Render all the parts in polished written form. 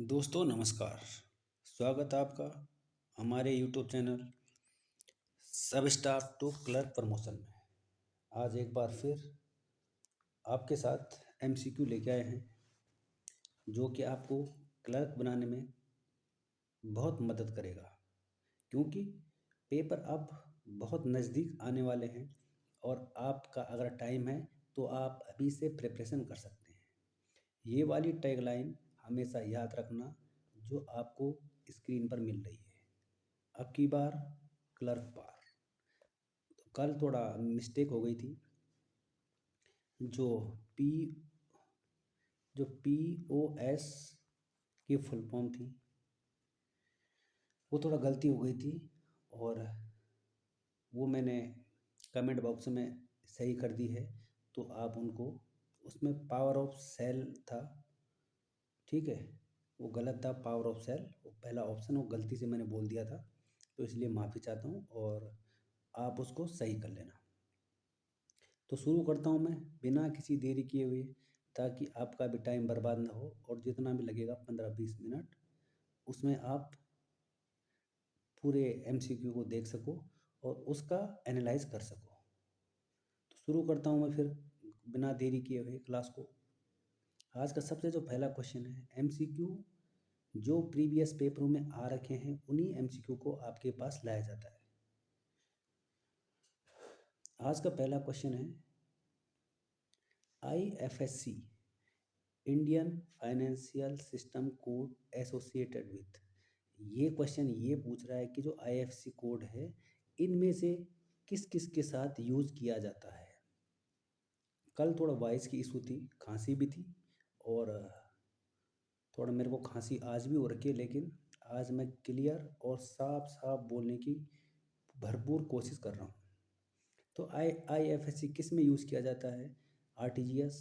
दोस्तों नमस्कार। स्वागत है आपका हमारे यूट्यूब चैनल सब स्टाफ टू क्लर्क प्रमोशन में। आज एक बार फिर आपके साथ एमसीक्यू लेके आए हैं जो कि आपको क्लर्क बनाने में बहुत मदद करेगा, क्योंकि पेपर अब बहुत नज़दीक आने वाले हैं और आपका अगर टाइम है तो आप अभी से प्रिपरेशन कर सकते हैं। ये वाली टैगलाइन हमेशा याद रखना जो आपको स्क्रीन पर मिल रही है। अब की बार क्लर्क पार। तो कल थोड़ा मिस्टेक हो गई थी। जो पी जो POS की फुल फॉर्म थी वो थोड़ा गलती हो गई थी और वो मैंने कमेंट बॉक्स में सही कर दी है। तो आप उनको, उसमें पावर ऑफ सेल था, ठीक है, वो गलत था। पावर ऑफ सेल वो पहला ऑप्शन वो गलती से मैंने बोल दिया था, तो इसलिए माफ़ी चाहता हूँ और आप उसको सही कर लेना। तो शुरू करता हूँ मैं बिना किसी देरी किए हुए, ताकि आपका भी टाइम बर्बाद ना हो और जितना भी लगेगा 15-20 मिनट उसमें आप पूरे MCQ को देख सको और उसका एनालाइज कर सको। तो शुरू करता हूँ मैं फिर बिना देरी किए हुए क्लास को। आज का सबसे जो पहला क्वेश्चन है MCQ, जो प्रीवियस पेपरों में आ रखे हैं उन्हीं MCQ को आपके पास लाया जाता है। आज का पहला क्वेश्चन है IFSC, Indian financial system code associated with. ये क्वेश्चन ये पूछ रहा है कि जो IFSC कोड है इनमें से किस किस के साथ यूज़ किया जाता है। कल थोड़ा वॉइस की इशू थी, खांसी भी थी और थोड़ा मेरे को खांसी आज भी हो रखी है, लेकिन आज मैं क्लियर और साफ साफ बोलने की भरपूर कोशिश कर रहा हूँ। तो IFSC किस में यूज़ किया जाता है? RTGS,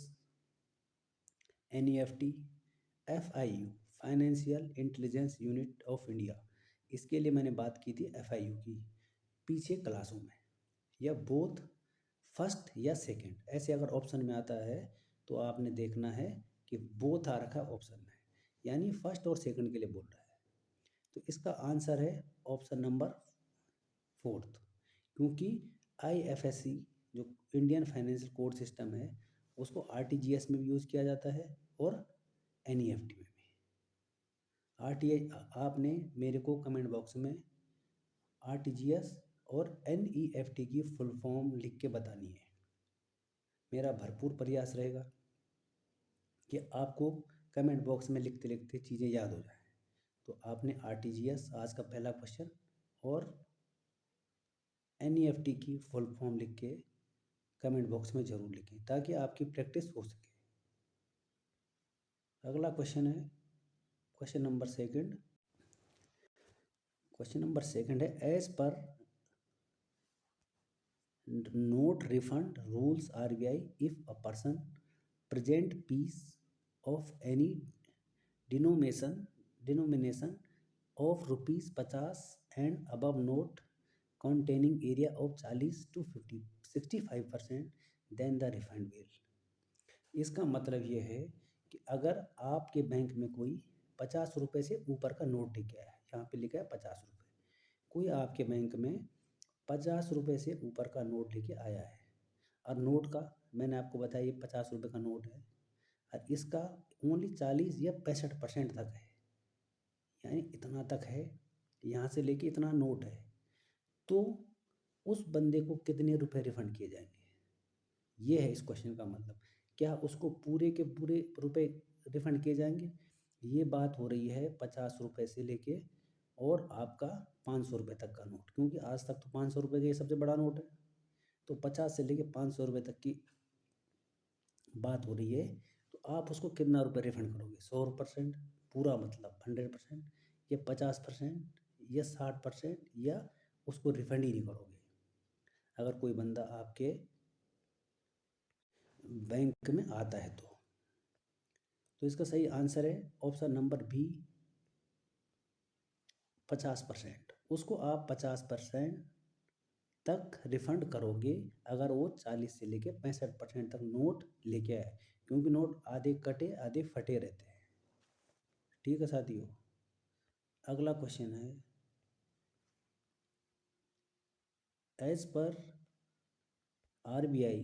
NEFT, FIU, financial intelligence unit of India. इसके लिए मैंने बात की थी FIU की पीछे क्लासों में। या बोथ, फर्स्ट या सेकंड, ऐसे अगर ऑप्शन में आता है तो आपने देखना है कि बोथ आ रखा है ऑप्शन में, यानी फर्स्ट और सेकंड के लिए बोल रहा है। तो इसका आंसर है ऑप्शन नंबर फोर्थ, क्योंकि IFSC जो इंडियन फाइनेंशियल कोड सिस्टम है उसको RTGS में भी यूज़ किया जाता है और NEFT में भी। आपने मेरे को कमेंट बॉक्स में RTGS और NEFT की फुल फॉर्म लिख के बतानी है। मेरा भरपूर प्रयास रहेगा कि आपको कमेंट बॉक्स में लिखते लिखते चीज़ें याद हो जाएं। तो आपने RTGS आज का पहला क्वेश्चन और NEFT की फुल फॉर्म लिख के कमेंट बॉक्स में ज़रूर लिखें ताकि आपकी प्रैक्टिस हो सके। अगला क्वेश्चन है question number second. Question number second है एज पर note refund rules RBI, if a person present piece of any denomination of ₹50 and above note containing area of 40 to 65%, then the refund will। इसका मतलब ये है कि अगर आपके bank में कोई 50 रुपये से ऊपर का नोट लेके आया है, यहाँ पे लिखा है 50 रुपये, कोई आपके बैंक में 50 रुपये से ऊपर का नोट लेके आया है और नोट का मैंने आपको बताया ये 50 रुपये का नोट है और इसका ओनली 40 या 65% तक है, यानी इतना तक है, यहाँ से लेके इतना नोट है, तो उस बंदे को कितने रुपए रिफंड किए जाएंगे? ये है इस क्वेश्चन का मतलब। क्या उसको पूरे के पूरे रुपए रिफंड किए जाएंगे? ये बात हो रही है 50 रुपये से लेके और आपका 500 रुपये तक का नोट, क्योंकि आज तक तो 500 रुपये का ये सबसे बड़ा नोट है। तो 50 से लेके 500 रुपये तक की बात हो रही है। तो आप उसको कितना रुपये रिफंड करोगे? 100%, पूरा मतलब 100%, या 50%, या 60%, या उसको रिफंड ही नहीं करोगे? अगर कोई बंदा आपके बैंक में आता है तो इसका सही आंसर है ऑप्शन नंबर बी, 50%। उसको आप 50% तक रिफंड करोगे अगर वो 40 से लेके 65% तक नोट लेके आए, क्योंकि नोट आधे कटे आधे फटे रहते हैं। ठीक है साथियों। अगला क्वेश्चन है, एज पर RBI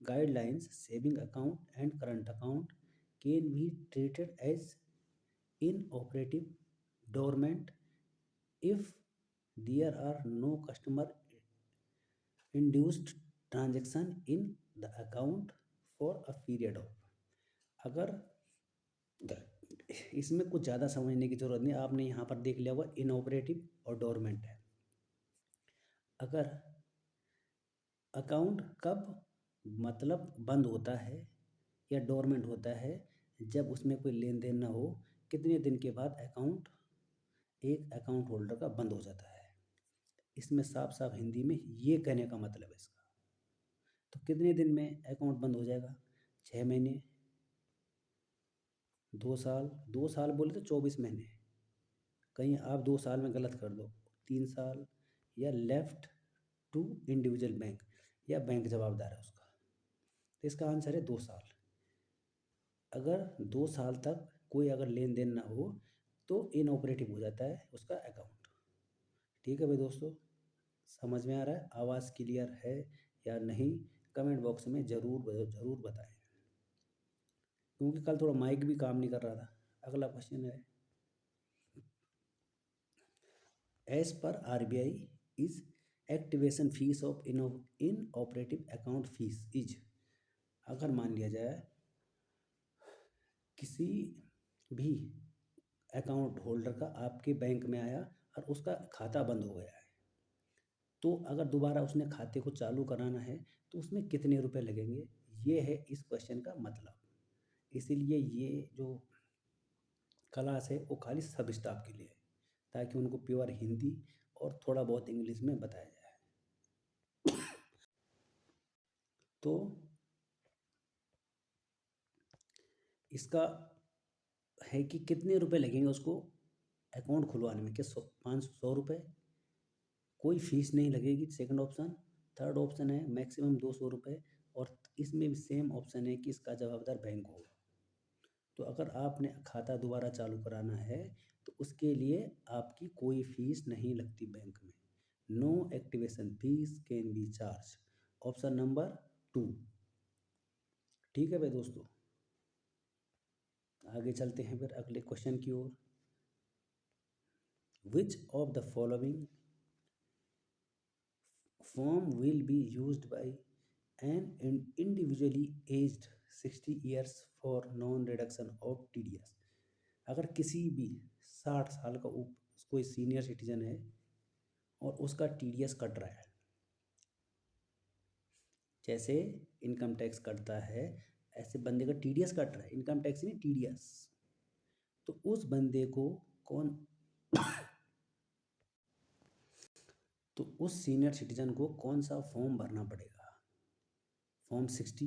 guidelines, saving account and current account can be treated as inoperative dormant if there are no customer induced transaction in the account for a period of। अगर इसमें कुछ ज़्यादा समझने की ज़रूरत नहीं, आपने यहाँ पर देख लिया हुआ इनऑपरेटिव और डोरमेंट है। अगर अकाउंट कब मतलब बंद होता है या डोरमेंट होता है, जब उसमें कोई लेन देन ना हो, कितने दिन के बाद अकाउंट एक अकाउंट होल्डर का बंद हो जाता है। इसमें साफ साफ हिंदी में ये कहने का मतलब है इसका। तो कितने दिन में अकाउंट बंद हो जाएगा? 6 महीने, 2 साल, 2 साल बोले तो 24 महीने, कहीं आप 2 साल में गलत कर दो, 3 साल, या लेफ्ट टू इंडिविजुअल बैंक, या बैंक जवाबदार है उसका। तो इसका आंसर है 2 साल। अगर 2 साल तक कोई अगर लेन देन ना हो तो इनऑपरेटिव हो जाता है उसका अकाउंट। ठीक है भाई दोस्तों, समझ में आ रहा है? आवाज़ क्लियर है या नहीं, कमेंट बॉक्स में ज़रूर ज़रूर बताएं, क्योंकि कल थोड़ा माइक भी काम नहीं कर रहा था। अगला क्वेश्चन है, एज पर RBI is activation fees of inoperative account fees is. अगर मान लिया जाए किसी भी अकाउंट होल्डर का आपके बैंक में आया और उसका खाता बंद हो गया है, तो अगर दोबारा उसने खाते को चालू कराना है तो उसमें कितने रुपए लगेंगे, ये है इस क्वेश्चन का मतलब। इसीलिए ये जो क्लास है वो खाली सब स्टाफ के लिए है, ताकि उनको प्योर हिंदी और थोड़ा बहुत इंग्लिश में बताया जाए। तो इसका है कि कितने रुपए लगेंगे उसको अकाउंट खुलवाने में, कि 100 कोई फीस नहीं लगेगी, सेकंड ऑप्शन। थर्ड ऑप्शन है मैक्सिमम 200 रुपये, और इसमें भी सेम ऑप्शन है कि इसका जवाबदार बैंक होगा। तो अगर आपने खाता दोबारा चालू कराना है तो उसके लिए आपकी कोई फीस नहीं लगती बैंक में। No activation fees can be charge, option number 2। ठीक है भाई दोस्तों, आगे चलते हैं फिर अगले क्वेश्चन की ओर। Which of the following form will be used by an individually aged 60 years for non reduction of TDS। अगर किसी भी 60 साल का कोई सीनियर सिटीजन है और उसका TDS कट रहा है, जैसे इनकम टैक्स कटता है ऐसे बंदे का TDS कट रहा है, इनकम टैक्स नहीं TDS, तो उस बंदे को कौन तो उस सीनियर सिटीजन को कौन सा फॉर्म भरना पड़ेगा? फॉर्म 60,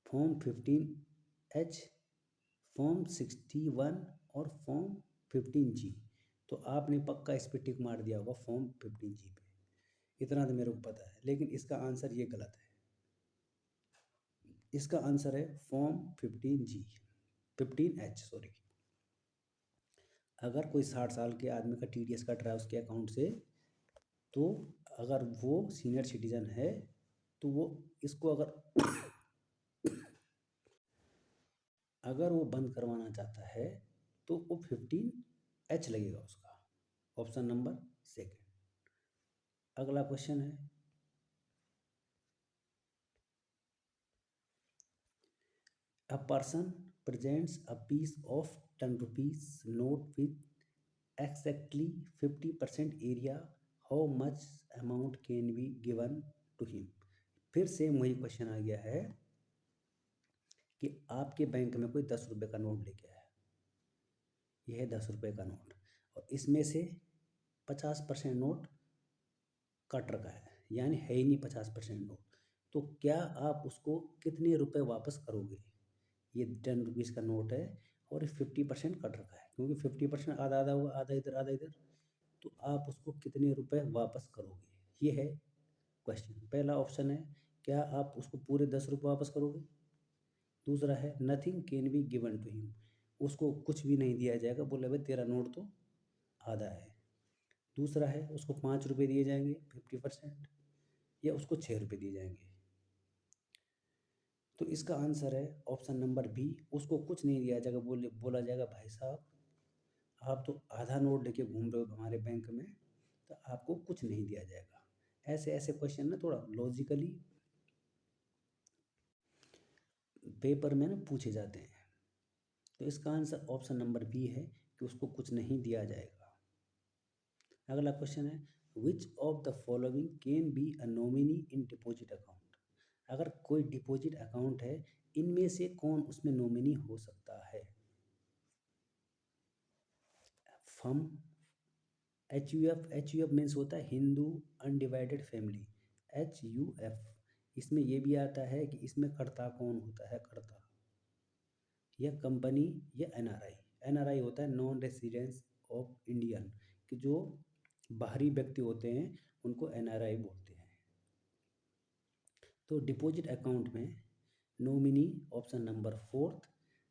फॉर्म 15H, फॉर्म 61 और फॉर्म 15G। तो आपने पक्का इस पर टिक मार दिया होगा फॉर्म 15G पे, इतना तो मेरे को पता है, लेकिन इसका आंसर ये गलत है। इसका आंसर है फॉर्म 15G, 15H सॉरी। अगर कोई 60 साल के आदमी का TDS कट रहा है उसके अकाउंट से, तो अगर वो सीनियर सिटीजन है तो वो इसको अगर वो बंद करवाना चाहता है तो वो 15H लगेगा उसका, ऑप्शन नंबर 2। अगला क्वेश्चन है, a person presents a piece of 10 rupees note with exactly 50% area, how much amount can be given to him। फिर से वही क्वेश्चन आ गया है कि आपके बैंक में कोई 10 रुपये का नोट लेके आया, यह है 10 रुपये का नोट, और इसमें से 50% नोट कट रखा है, यानी है ही नहीं 50% नोट। तो क्या आप उसको कितने रुपए वापस करोगे? ये 10 रुपीज़ का नोट है और 50% कट रखा है, क्योंकि 50% आधा आधा हुआ, आधा इधर आधा इधर, तो आप उसको कितने रुपए वापस करोगे, ये है क्वेश्चन। पहला ऑप्शन है क्या आप उसको पूरे 10 रुपये वापस करोगे, दूसरा है nothing can be given to him, उसको कुछ भी नहीं दिया जाएगा, बोले भाई तेरा नोट तो आधा है। दूसरा है उसको 5 रुपये दिए जाएंगे 50%, या उसको 6 रुपये दिए जाएंगे। तो इसका आंसर है ऑप्शन नंबर बी, उसको कुछ नहीं दिया जाएगा, बोला जाएगा भाई साहब आप तो आधा नोट लेके घूम रहे हो हमारे बैंक में, तो आपको कुछ नहीं दिया जाएगा। ऐसे ऐसे क्वेश्चन ना थोड़ा लॉजिकली पेपर में ना पूछे जाते हैं। तो इसका आंसर ऑप्शन नंबर बी है कि उसको कुछ नहीं दिया जाएगा। अगला क्वेश्चन है विच of the following can be a nominee in deposit account, अगर कोई डिपॉजिट अकाउंट है इनमें से कौन उसमें नॉमिनी हो सकता है। Firm, H U F means होता है हिंदू अनडिवाइडेड फैमिली, HUF। इसमें ये भी आता है कि इसमें कर्ता कौन होता है, कर्ता या कंपनी या NRI। NRI होता है नॉन रेसिडेंस ऑफ इंडियन, कि जो बाहरी व्यक्ति होते हैं उनको NRI बोलते हैं। तो डिपॉजिट अकाउंट में nominee option number 4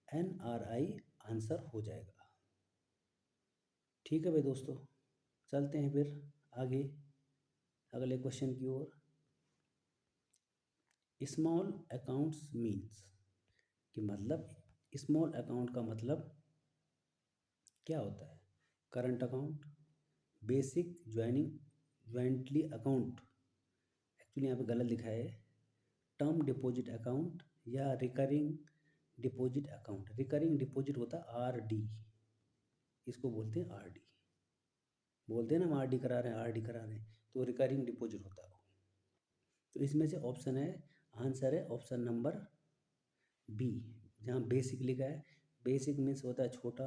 NRI answer हो जाएगा। ठीक है भाई दोस्तों, चलते हैं फिर आगे अगले क्वेश्चन की ओर। स्मॉल अकाउंट्स मीन्स कि मतलब स्मॉल अकाउंट का मतलब क्या होता है। Current account, basic joining jointly account, actually यहाँ पे गलत लिखा है, टर्म डिपॉजिट अकाउंट या recurring deposit account. Recurring deposit होता है RD, इसको बोलते हैं RD, बोलते हैं ना हम RD करा रहे हैं, RD करा रहे हैं, तो रिकरिंग डिपॉजिट होता है। तो इसमें से ऑप्शन है, आंसर है ऑप्शन नंबर बी, जहाँ बेसिक लिखा है। बेसिक मीन्स होता है छोटा,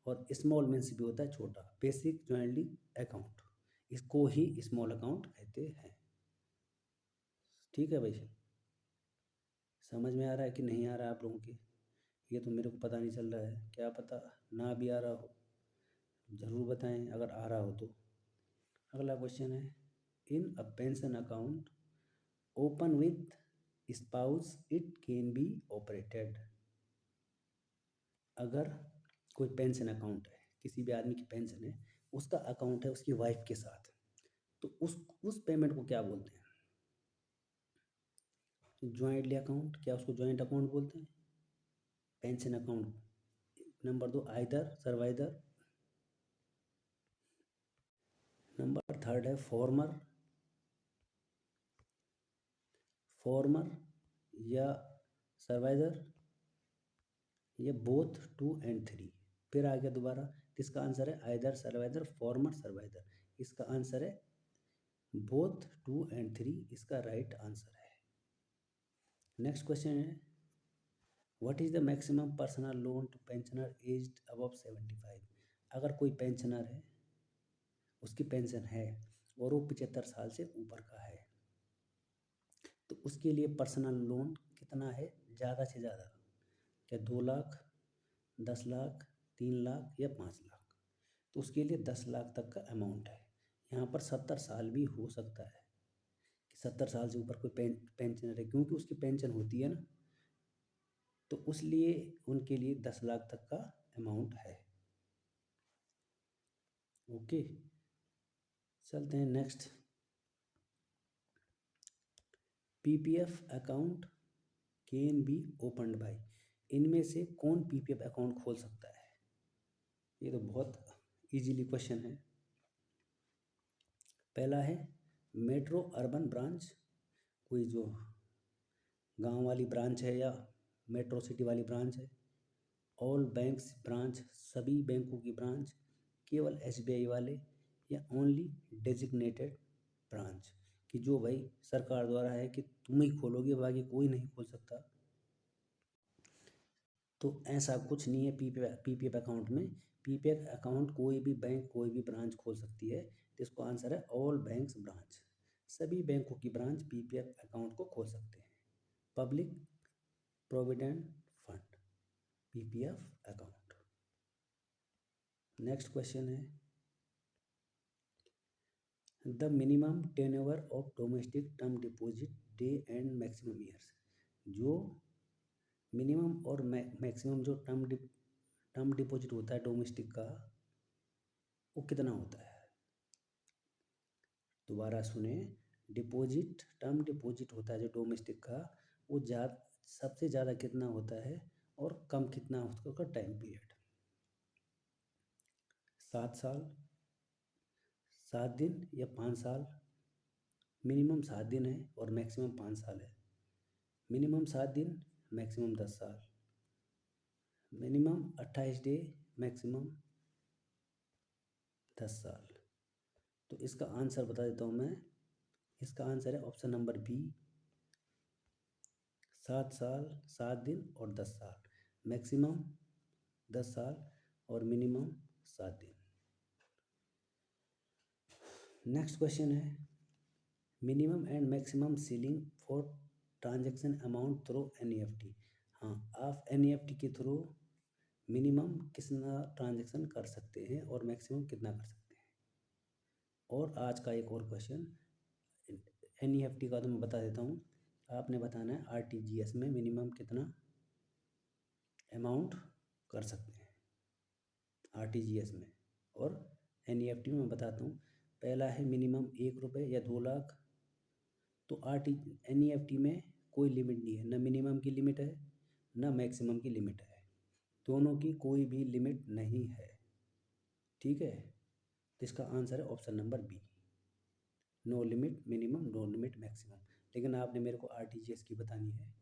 और स्मॉल मीन्स भी होता है छोटा। बेसिक ज्वाइंटली अकाउंट, इसको ही स्मॉल अकाउंट कहते हैं। ठीक है भाई, समझ में आ रहा है कि नहीं आ रहा है आप लोगों के, ये तो मेरे को पता नहीं चल रहा है, क्या पता ना भी आ रहा हो, ज़रूर बताएं अगर आ रहा हो तो। अगला क्वेश्चन है in a pension account open with spouse it can be operated, अगर कोई पेंशन अकाउंट है, किसी भी आदमी की पेंशन है, उसका अकाउंट है उसकी वाइफ के साथ, तो उस पेमेंट को क्या बोलते हैं। ज्वाइंटली अकाउंट, क्या उसको ज्वाइंट अकाउंट बोलते हैं, pension account. Number 2 either survivor, number 3 है फॉर्मर, फॉर्मर या सर्वाइदर, या बोथ 2 और 3। फिर आ गया दोबारा, इसका आंसर है आइदर सर्वाइदर फॉर्मर सर्वाइदर, इसका आंसर है बोथ 2 और 3, इसका राइट आंसर है। नेक्स्ट क्वेश्चन है what is the maximum personal loan to pensioner aged above 75, अगर कोई पेंशनर है, उसकी पेंशन है और वो 75 साल से ऊपर का है, तो उसके लिए पर्सनल लोन कितना है ज़्यादा से ज़्यादा, क्या 2 लाख, 10 लाख, 3 लाख या 5 लाख। तो उसके लिए 10 लाख तक का अमाउंट है। यहाँ पर 70 साल भी हो सकता है कि 70 साल से ऊपर कोई पेंशनर है, क्योंकि उसकी पेंशन होती है ना, तो उस लिए उनके लिए 10 लाख तक का अमाउंट है। ओके, चलते हैं next. PPF account can be opened by, इनमें से कौन PPF अकाउंट खोल सकता है। ये तो बहुत इजीली क्वेश्चन है। पहला है मेट्रो अर्बन ब्रांच, कोई जो गांव वाली ब्रांच है या मेट्रो सिटी वाली ब्रांच है। ऑल बैंक्स ब्रांच, सभी बैंकों की ब्रांच, केवल SBI वाले, या ओनली डेजिग्नेटेड ब्रांच, कि जो भाई सरकार द्वारा है कि तुम ही खोलोगे बाकी कोई नहीं खोल सकता। तो ऐसा कुछ नहीं है PPF अकाउंट में। PPF अकाउंट कोई भी बैंक कोई भी ब्रांच खोल सकती है, तो इसको आंसर है ऑल बैंक्स ब्रांच, सभी बैंकों की ब्रांच PPF अकाउंट को खोल सकते हैं। Public provident fund, PPF account. Next question है the minimum tenure of domestic term deposit day and maximum years, जो मिनिमम और मैक्सिमम जो टर्म डिपॉजिट होता है डोमेस्टिक का, वो कितना होता है? दोबारा सुने, डिपॉजिट टर्म डिपॉजिट होता है जो डोमेस्टिक का, वो सबसे ज़्यादा कितना होता है और कम कितना होता है उसका टाइम पीरियड? 7 साल, 7 दिन या 5 साल? मिनिमम 7 दिन है और मैक्सिमम 5 साल है। मिनिमम 7 दिन, मैक्सिमम 10 साल। मिनिमम 28 डे, मैक्सिमम 10 साल। तो इसका आंसर बता देता हूँ मैं। इसका आंसर है ऑप्शन नंबर बी, 7 साल, 7 दिन और 10 साल। मैक्सिमम 10 साल और मिनिमम 7 दिन। नेक्स्ट क्वेश्चन है, minimum and maximum ceiling for transaction amount through NEFT. हाँ, आप एनईएफटी के थ्रू मिनिमम कितना ट्रांजैक्शन कर सकते हैं और मैक्सिमम कितना कर सकते हैं। और आज का एक और क्वेश्चन, एनईएफटी का तो मैं बता देता हूँ, आपने बताना है आरटीजीएस में मिनिमम कितना अमाउंट कर सकते हैं आरटीजीएस में, और एनईएफटी में मैं बताता हूँ। पहला है मिनिमम 1 रुपये या 2 लाख। तो एनईएफटी में कोई लिमिट नहीं है, न मिनिमम की लिमिट है न मैक्सिमम की लिमिट है, दोनों की कोई भी लिमिट नहीं है। ठीक है, तो इसका आंसर है option number B, no limit minimum, no limit maximum. लेकिन आपने मेरे को आरटीजीएस की बतानी है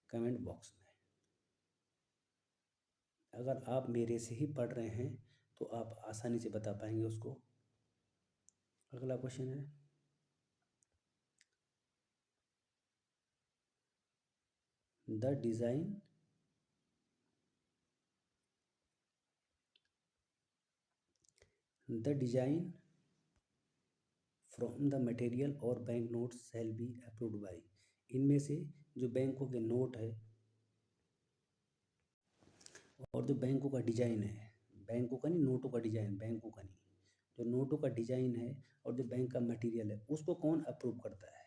कमेंट बॉक्स में। अगर आप मेरे से ही पढ़ रहे हैं तो आप आसानी से बता पाएंगे उसको। अगला क्वेश्चन है, the design from the material और bank notes shall be approved by. इनमें से जो बैंकों के नोट है और जो बैंकों का डिजाइन है, बैंकों का नहीं, नोटों का डिजाइन, बैंकों का नहीं, जो नोटों का डिजाइन है और जो बैंक का मटेरियल है, उसको कौन अप्रूव करता है?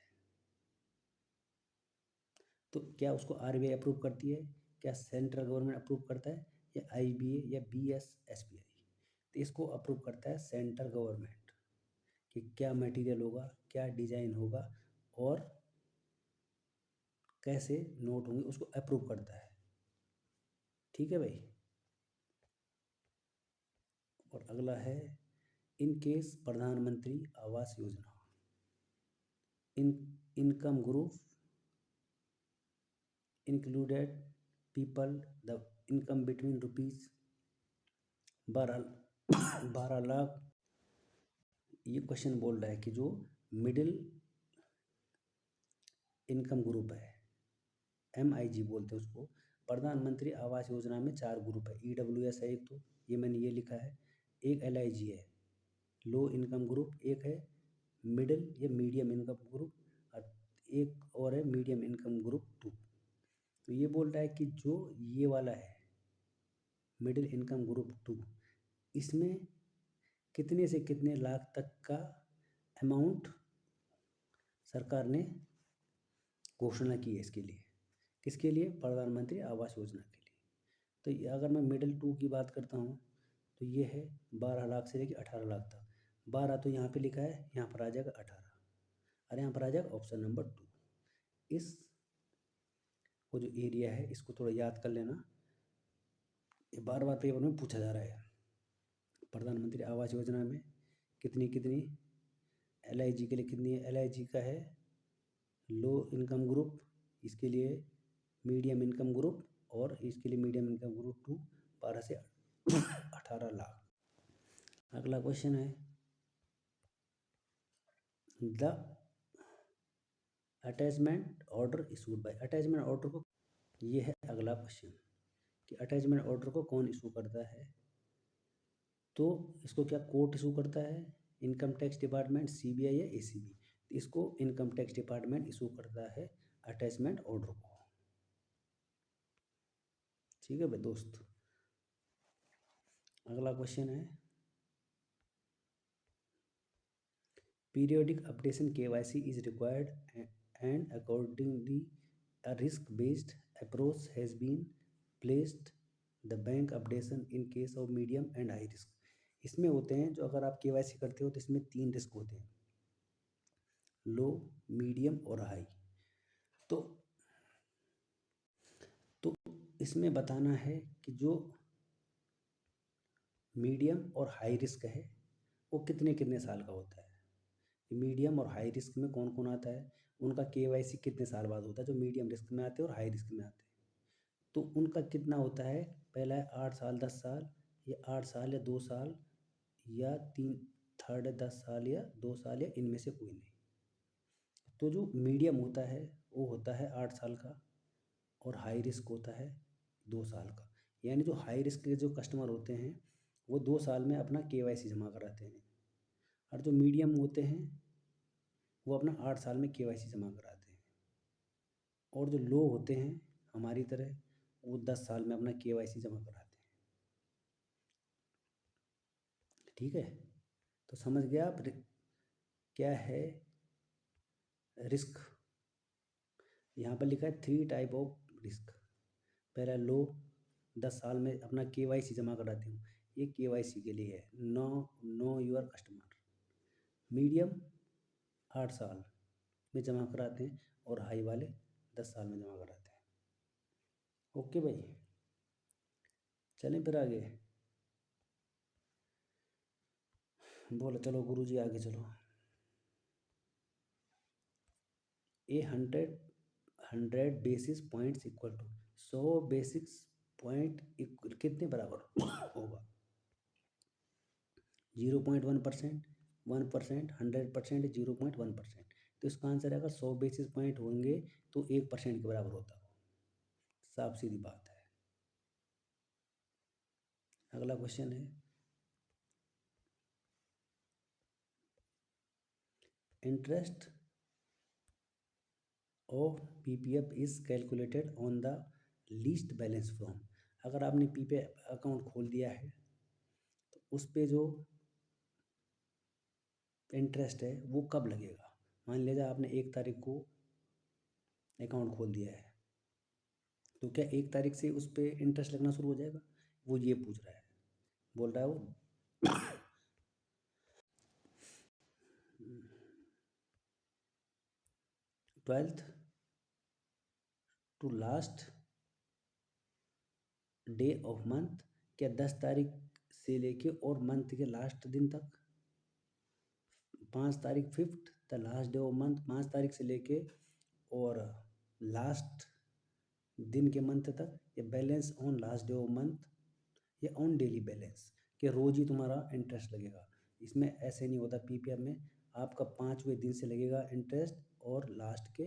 तो क्या उसको आरबीआई अप्रूव करती है, क्या सेंट्रल गवर्नमेंट अप्रूव करता है, या आईबीए या बीएसएसबीआई? तो इसको अप्रूव करता है सेंट्रल गवर्नमेंट, कि क्या मटेरियल होगा, क्या डिजाइन होगा और कैसे नोट होंगे, उसको अप्रूव करता है। ठीक है भाई। और अगला है, इन केस प्रधानमंत्री आवास योजना, इन income group included people the income between rupees 12 lakh. ये क्वेश्चन बोल रहा है कि जो मिडिल इनकम ग्रुप है, MIG बोलते हैं उसको, प्रधानमंत्री आवास योजना में 4 ग्रुप है। EWS है एक, तो ये मैंने ये लिखा है। एक LIG है, लो इनकम ग्रुप। एक है मिडिल या मीडियम इनकम ग्रुप, और एक और है मीडियम इनकम ग्रुप 2। तो ये बोल रहा है कि जो ये वाला है मिडिल इनकम ग्रुप 2, इसमें कितने से कितने लाख तक का अमाउंट सरकार ने घोषणा की है इसके लिए। किसके लिए? प्रधानमंत्री आवास योजना के लिए। तो ये अगर मैं मिडिल 2 की बात करता हूँ तो ये है 12 लाख से लेकर 18 लाख तक। 12 तो यहाँ पे लिखा है, यहाँ पर आ जाएगा 18, और यहाँ पर आ जाएगा ऑप्शन नंबर 2। इस वो जो एरिया है इसको थोड़ा याद कर लेना, ये बार बार पेपर में पूछा जा रहा है। प्रधानमंत्री आवास योजना में कितनी कितनी, LIG के लिए कितनी है? LIG का है लो इनकम ग्रुप, इसके लिए मीडियम इनकम ग्रुप, और इसके लिए मीडियम इनकम ग्रुप 2 12 से 18 लाख। अगला क्वेश्चन है, the attachment order issued by. Attachment order को, ये है अगला क्वेश्चन, कि अटैचमेंट ऑर्डर को कौन इशू करता है? तो इसको क्या कोर्ट इशू करता है, इनकम टैक्स डिपार्टमेंट, CBI या ACB? इसको इनकम टैक्स डिपार्टमेंट इशू करता है अटैचमेंट ऑर्डर को। ठीक है भाई दोस्त। अगला क्वेश्चन है, periodic updation KYC is required and accordingly a risk based approach has been placed the bank updation in case of medium and high risk. इसमें होते हैं जो अगर आप केवाईसी करते हो तो इसमें 3 रिस्क होते हैं, लो, मीडियम और हाई। तो इसमें बताना है कि जो मीडियम और हाई रिस्क है वो कितने कितने साल का होता है। मीडियम और हाई रिस्क में कौन कौन आता है, उनका केवाईसी कितने साल बाद होता है, जो मीडियम रिस्क में आते हैं और हाई रिस्क में आते हैं। तो उनका कितना होता है, पहला है 8 साल 10 साल, या 8 साल या 2 साल, या 3 थर्ड है 10 साल या 2 साल, या इनमें से कोई नहीं। तो जो मीडियम होता है वो होता है 8 साल का, और हाई रिस्क होता है 2 साल का। यानी जो हाई रिस्क के जो कस्टमर होते हैं वो 2 साल में अपना केवाईसी जमा कराते हैं, और जो मीडियम होते हैं वो अपना 8 साल में केवाईसी जमा कराते हैं, और जो लो होते हैं हमारी तरह वो 10 साल में अपना केवाईसी जमा कराते हैं। ठीक है, तो समझ गया आप क्या है रिस्क। यहाँ पर लिखा है 3 टाइप ऑफ रिस्क। पहला लो, 10 साल में अपना केवाईसी जमा कराते हूँ, ये केवाईसी के लिए है, नो योर कस्टमर। मीडियम 8 साल में जमा कराते हैं, और हाई वाले 10 साल में जमा कराते हैं। ओके भाई, चलें फिर आगे। बोलो, चलो गुरुजी आगे चलो। 100 basis points equal to 100 basis point कितने बराबर होगा, 0.1%, 1%, 100%, 0.1%। तो इसका आंसर है, अगर 100 बेसिस पॉइंट होंगे तो 1% के बराबर होता है। साफ सीधी बात है। अगला क्वेश्चन है, interest of PPF is calculated on the least balance from. अगर आपने पीपीएफ अकाउंट खोल दिया है तो उस पे जो इंटरेस्ट है वो कब लगेगा। मान लीजिए आपने 1 तारीख को अकाउंट खोल दिया है, तो क्या 1 तारीख से उस पर इंटरेस्ट लगना शुरू हो जाएगा, वो ये पूछ रहा है। बोल रहा है वो 12th to last day of month, क्या 10 तारीख से लेके और मंथ के लास्ट दिन तक, 5 तारीख 5th the last day of month, 5 तारीख से लेके और लास्ट दिन के मंथ तक, या balance on last day of month, या ऑन डेली बैलेंस, कि रोज ही तुम्हारा इंटरेस्ट लगेगा। इसमें ऐसे नहीं होता, पीपीएफ में आपका 5वें दिन से लगेगा इंटरेस्ट, और लास्ट के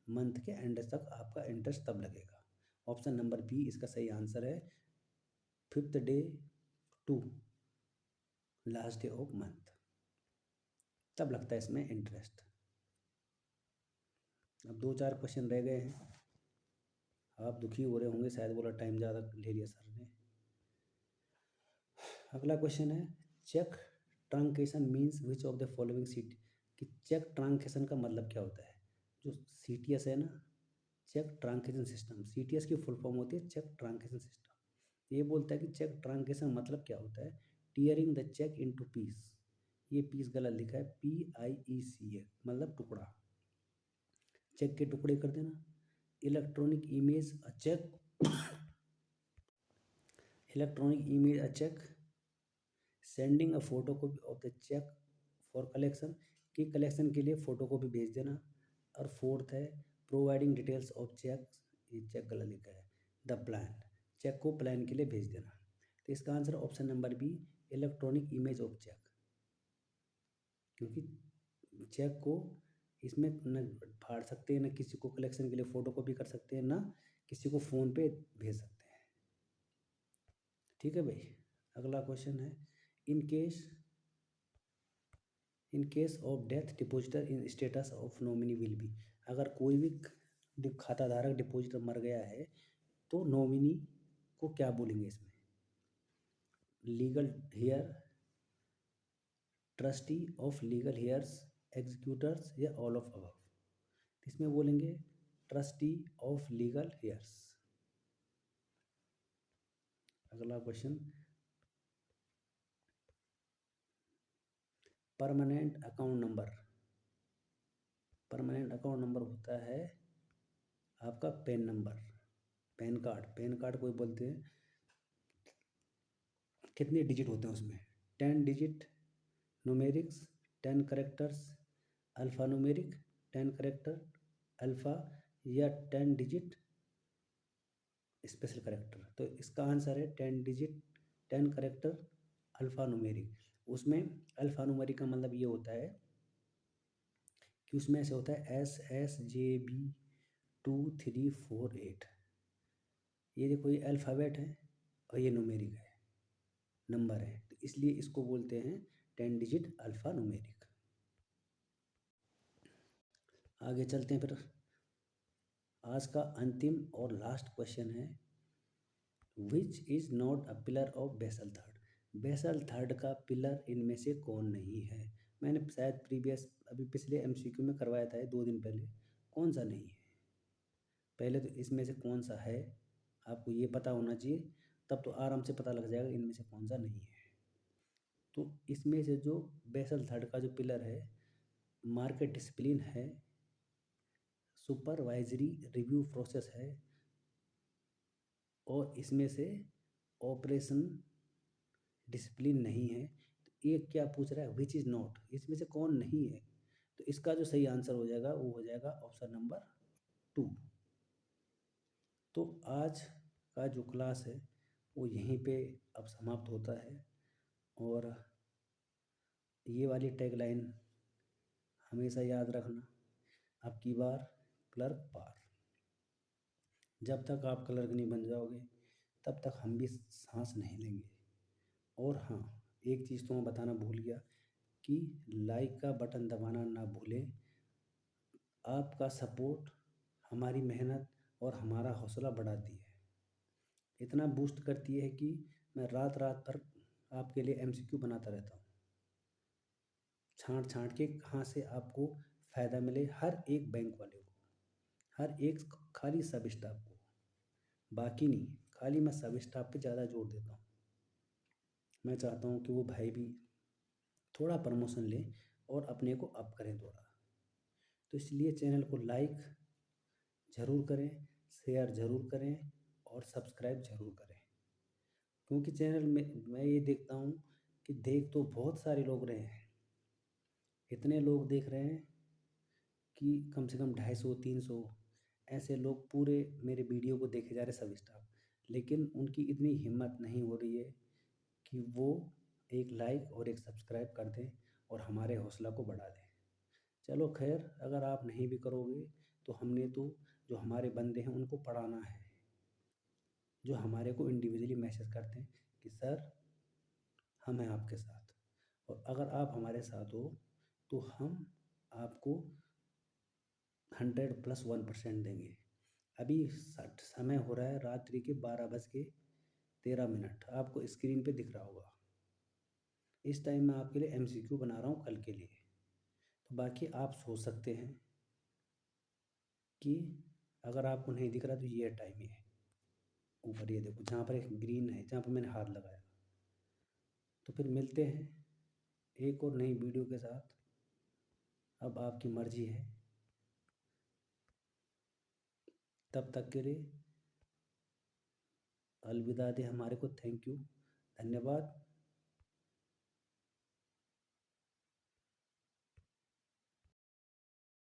मंथ के एंड तक आपका इंटरेस्ट तब लगेगा। ऑप्शन नंबर बी इसका सही आंसर है, 5th day to last day of month, तब लगता है इसमें इंटरेस्ट। अब 2-4 क्वेश्चन रह गए हैं, आप दुखी हो रहे होंगे शायद, बोला टाइम ज़्यादा ले लिया सर ने। अगला क्वेश्चन है, cheque truncation means which of the following seat, कि चेक ट्रांकेशन का मतलब क्या होता है। जो सीटीएस है ना, चेक ट्रांकेशन सिस्टम, सीटीएस की फुल फॉर्म होती है चेक ट्रांकेशन सिस्टम। ये बोलता है कि चेक ट्रांकेशन मतलब क्या होता है, tearing the cheque into piece. ये पीस गलत लिखा है, PIECA मतलब टुकड़ा, चेक के टुकड़े कर देना। Electronic image a cheque, electronic image a cheque, sending a photo copy of the cheque for collection, की कलेक्शन के लिए फ़ोटो कॉपी भेज देना। और फोर्थ है प्रोवाइडिंग डिटेल्स ऑफ चेक, ये चेक गलत लिखा है, द प्लान, चेक को प्लान के लिए भेज देना। तो इसका answer option number B, electronic image of cheque, क्योंकि चेक को इसमें न फाड़ सकते हैं, न किसी को कलेक्शन के लिए फ़ोटो कॉपी कर सकते हैं, ना किसी को फ़ोन पे भेज सकते हैं। ठीक है भाई, अगला क्वेश्चन है, in case of death depositor in status of nominee will be. अगर कोई भी खाताधारक डिपॉजिटर मर गया है तो नॉमिनी को क्या बोलेंगे इसमें, legal heir, trustee of legal heirs, executors, या ऑल ऑफ अबव। इसमें बोलेंगे ट्रस्टी ऑफ लीगल हेयर्स। अगला क्वेश्चन, permanent account number. Permanent account number होता है आपका PAN number, PAN card. PAN card कोई बोलते हैं, कितने डिजिट होते हैं उसमें? 10 digit numerics, 10 characters alpha numeric, 10 character alpha, या 10 डिजिट स्पेशल करेक्टर। तो इसका आंसर है 10 डिजिट 10 करेक्टर अल्फ़ा न्यूमेरिक। उसमें अल्फ़ा न्यूमेरिक का मतलब ये होता है कि उसमें ऐसे होता है SSJB2348। ये देखो, ये अल्फ़ाबेट है और ये न्यूमेरिक है, नंबर है, तो इसलिए इसको बोलते हैं 10 डिजिट अल्फ़ा न्यूमेरिक। आगे चलते हैं फिर। आज का अंतिम और लास्ट क्वेश्चन है, which is not a pillar of Basel third. Basel third का पिलर इनमें से कौन नहीं है? मैंने शायद अभी पिछले MCQ में करवाया था 2 दिन पहले। कौन सा नहीं है? पहले तो इसमें से कौन सा है आपको ये पता होना चाहिए, तब तो आराम से पता लग जाएगा इनमें से कौन सा नहीं है। तो इसमें से जो बेसल थर्ड का जो पिलर है, मार्केट डिसिप्लिन है, सुपरवाइजरी रिव्यू प्रोसेस है, और इसमें से ऑपरेशन डिसिप्लिन नहीं है। तो एक क्या पूछ रहा है, विच इज़ नॉट, इसमें से कौन नहीं है? तो इसका जो सही आंसर हो जाएगा वो हो जाएगा ऑप्शन नंबर 2। तो आज का जो क्लास है वो यहीं पे अब समाप्त होता है, और ये वाली टैगलाइन हमेशा याद रखना, अब की बार क्लर्क पार। जब तक आप क्लर्क नहीं बन जाओगे तब तक हम भी सांस नहीं लेंगे। और हाँ, एक चीज़ तो मैं बताना भूल गया कि लाइक का बटन दबाना ना भूलें। आपका सपोर्ट हमारी मेहनत और हमारा हौसला बढ़ाती है, इतना बूस्ट करती है कि मैं रात रात भर आपके लिए MCQ बनाता रहता हूँ, छांट छांट के कहाँ से आपको फ़ायदा मिले, हर एक बैंक वाले को, हर एक खाली सब स्टाफ को, बाकी नहीं, खाली मैं सब स्टाफ पे ज़्यादा जोर देता हूँ। मैं चाहता हूँ कि वो भाई भी थोड़ा प्रमोशन लें और अपने को अप करें थोड़ा। तो इसलिए चैनल को लाइक ज़रूर करें, शेयर ज़रूर करें और सब्सक्राइब ज़रूर करें, क्योंकि चैनल में मैं ये देखता हूँ कि देख तो बहुत सारे लोग रहे हैं, इतने लोग देख रहे हैं कि कम से कम 250-300 ऐसे लोग पूरे मेरे वीडियो को देखे जा रहे सब स्टाफ, लेकिन उनकी इतनी हिम्मत नहीं हो रही है कि वो एक लाइक और एक सब्सक्राइब कर दें और हमारे हौसला को बढ़ा दें। चलो खैर, अगर आप नहीं भी करोगे तो हमने तो जो हमारे बंदे हैं उनको पढ़ाना है, जो हमारे को इंडिविजुअली मैसेज करते हैं कि सर हम हैं आपके साथ, और अगर आप हमारे साथ हो तो हम आपको 100+1% देंगे। अभी समय हो रहा है रात्रि के 12:13, आपको स्क्रीन पे दिख रहा होगा। इस टाइम मैं आपके लिए MCQ बना रहा हूँ कल के लिए। तो बाकी आप सोच सकते हैं कि अगर आपको नहीं दिख रहा तो ये टाइम ही है। ऊपर ये देखो, जहाँ पर एक ग्रीन है, जहाँ पर मैंने हाथ लगाया। तो फिर मिलते हैं एक और नई वीडियो के साथ, अब आपकी मर्जी है। तब तक के लिए अलविदा दें हमारे को। थैंक यू, धन्यवाद।